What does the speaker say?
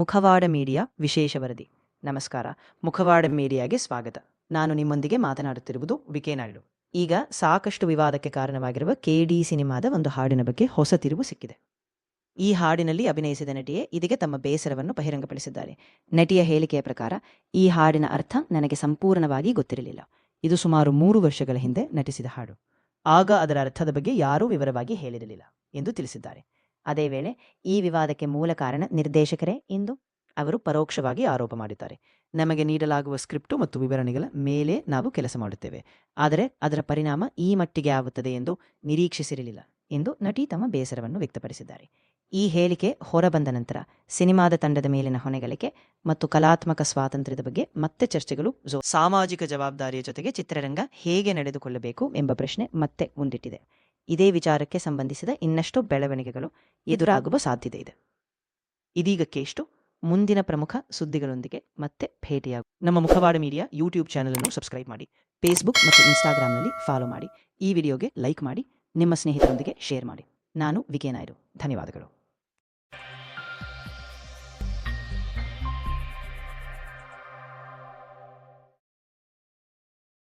ಮುಖವಾಡ ಮೀಡಿಯಾ ವಿಶೇಷ ವರದಿ. ನಮಸ್ಕಾರ. ಮುಖವಾಡ ಮೀಡಿಯಾಗೆ ಸ್ವಾಗತ. ನಾನು ನಿಮ್ಮೊಂದಿಗೆ ಮಾತನಾಡುತ್ತಿರುವುದು ವಿಕೆ ನಾಯ್ಡು. ಈಗ ಸಾಕಷ್ಟು ವಿವಾದಕ್ಕೆ ಕಾರಣವಾಗಿರುವ KD ಸಿನಿಮಾದ ಒಂದು ಹಾಡಿನ ಬಗ್ಗೆ ಹೊಸ ತಿರುವು ಸಿಕ್ಕಿದೆ. ಈ ಹಾಡಿನಲ್ಲಿ ಅಭಿನಯಿಸಿದ ನಟಿಯೇ ಇದೀಗ ತಮ್ಮ ಬೇಸರವನ್ನು ಬಹಿರಂಗಪಡಿಸಿದ್ದಾರೆ. ನಟಿಯ ಹೇಳಿಕೆಯ ಪ್ರಕಾರ, ಈ ಹಾಡಿನ ಅರ್ಥ ನನಗೆ ಸಂಪೂರ್ಣವಾಗಿ ಗೊತ್ತಿರಲಿಲ್ಲ. ಇದು ಸುಮಾರು 3 ವರ್ಷಗಳ ಹಿಂದೆ ನಟಿಸಿದ ಹಾಡು. ಆಗ ಅದರ ಅರ್ಥದ ಬಗ್ಗೆ ಯಾರೂ ವಿವರವಾಗಿ ಹೇಳಿರಲಿಲ್ಲ ಎಂದು ತಿಳಿಸಿದ್ದಾರೆ. ಅದೇ ವೇಳೆ ಈ ವಿವಾದಕ್ಕೆ ಮೂಲ ಕಾರಣ ನಿರ್ದೇಶಕರೇ ಎಂದು ಅವರು ಪರೋಕ್ಷವಾಗಿ ಆರೋಪ ಮಾಡಿದ್ದಾರೆ. ನಮಗೆ ನೀಡಲಾಗುವ ಸ್ಕ್ರಿಪ್ಟು ಮತ್ತು ವಿವರಣೆಗಳ ಮೇಲೆ ನಾವು ಕೆಲಸ ಮಾಡುತ್ತೇವೆ, ಆದರೆ ಅದರ ಪರಿಣಾಮ ಈ ಮಟ್ಟಿಗೆ ಆಗುತ್ತದೆ ಎಂದು ನಿರೀಕ್ಷಿಸಿರಲಿಲ್ಲ ಎಂದು ನಟಿ ತಮ್ಮ ಬೇಸರವನ್ನು ವ್ಯಕ್ತಪಡಿಸಿದ್ದಾರೆ. ಈ ಹೇಳಿಕೆ ಹೊರಬಂದ ನಂತರ ಸಿನಿಮಾದ ತಂಡದ ಮೇಲಿನ ಹೊಣೆಗಳಿಕೆ ಮತ್ತು ಕಲಾತ್ಮಕ ಸ್ವಾತಂತ್ರ್ಯದ ಬಗ್ಗೆ ಮತ್ತೆ ಚರ್ಚೆಗಳು ಸಾಮಾಜಿಕ ಜವಾಬ್ದಾರಿಯ ಜೊತೆಗೆ ಚಿತ್ರರಂಗ ಹೇಗೆ ನಡೆದುಕೊಳ್ಳಬೇಕು ಎಂಬ ಪ್ರಶ್ನೆ ಮತ್ತೆ ಮುಂದಿಟ್ಟಿದೆ. ಇದೇ ವಿಚಾರಕ್ಕೆ ಸಂಬಂಧಿಸಿದ ಇನ್ನಷ್ಟು ಬೆಳವಣಿಗೆಗಳು ಎದುರಾಗುವ ಸಾಧ್ಯತೆ ಇದೆ. ಇದೀಗಕ್ಕೆಷ್ಟು ಮುಂದಿನ ಪ್ರಮುಖ ಸುದ್ದಿಗಳೊಂದಿಗೆ ಮತ್ತೆ ಭೇಟಿಯಾಗುವ. ನಮ್ಮ ಮುಖವಾಡ ಮೀಡಿಯಾ ಯೂಟ್ಯೂಬ್ ಚಾನಲ್ ಅನ್ನು ಸಬ್ಸ್ಕ್ರೈಬ್ ಮಾಡಿ, ಫೇಸ್ಬುಕ್ ಮತ್ತು ಇನ್ಸ್ಟಾಗ್ರಾಂನಲ್ಲಿ ಫಾಲೋ ಮಾಡಿ, ಈ ವಿಡಿಯೋಗೆ ಲೈಕ್ ಮಾಡಿ, ನಿಮ್ಮ ಸ್ನೇಹಿತರೊಂದಿಗೆ ಶೇರ್ ಮಾಡಿ. ನಾನು ವಿಕೆ ನಾಯ್ಡು. ಧನ್ಯವಾದಗಳು.